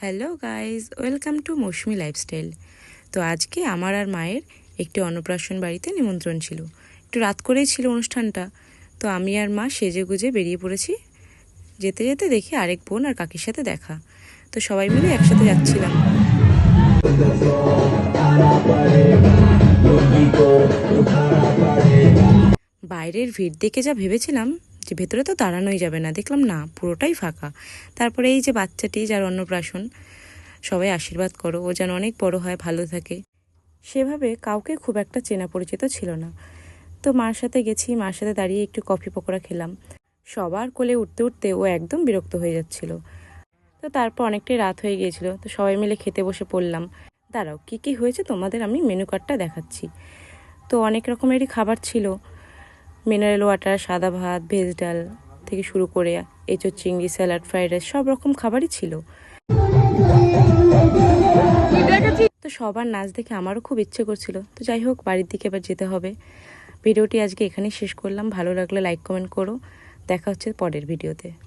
Hello guys, welcome to Mousumi lifestyle. তো আজকে আমার আর মায়ের একটি অন্নপ্রাশন বাড়িতে নিমন্ত্রণ ছিল। একটু রাত করেই ছিল অনুষ্ঠানটা। তো আমি আর মা সেজে গুজে বেরিয়ে পড়েছি। যেতে যেতে দেখি আরেক বোন আর কাকির সাথে দেখা। তো সবাই মিলে একসাথে যাচ্ছিলাম। বাইরের ভিড় দেখে যা ভেবেছিলাম যে ভেতরে তো দাঁড়ানোই যাবে না, দেখলাম না, পুরোটাই ফাঁকা। তারপরে এই যে বাচ্চাটি যার অন্নপ্রাশন, সবাই আশীর্বাদ করো ও যেন অনেক বড় হয়, ভালো থাকে। সেভাবে কাউকে খুব একটা চেনা পরিচিত ছিল না। তো মার সাথে গেছি, মার সাথে দাঁড়িয়ে একটু কফি পকোড়া খেলাম। সবার কোলে উঠতে উঠতে ও একদম বিরক্ত হয়ে যাচ্ছিল। তো তারপর অনেকটাই রাত হয়ে গিয়েছিল, তো সবাই মিলে খেতে বসে পড়লাম। দাঁড়াও, কী কী হয়েছে তোমাদের আমি মেনু কার্ডটা দেখাচ্ছি। তো অনেক রকমেরই খাবার ছিল, মিনারেল ওয়াটার, সাদা ভাত, ভেজ ডাল থেকে শুরু করে এঁচোড় চিংড়ি, স্যালাড, ফ্রাইড রাইস, সব রকম খাবারই ছিল। তো সবার নাচ দেখে আমারও খুব ইচ্ছে করছিল। তো যাই হোক, বাড়ির দিকে এবার যেতে হবে। ভিডিওটি আজকে এখানেই শেষ করলাম। ভালো লাগলে লাইক কমেন্ট করো। দেখা হচ্ছে পরের ভিডিওতে।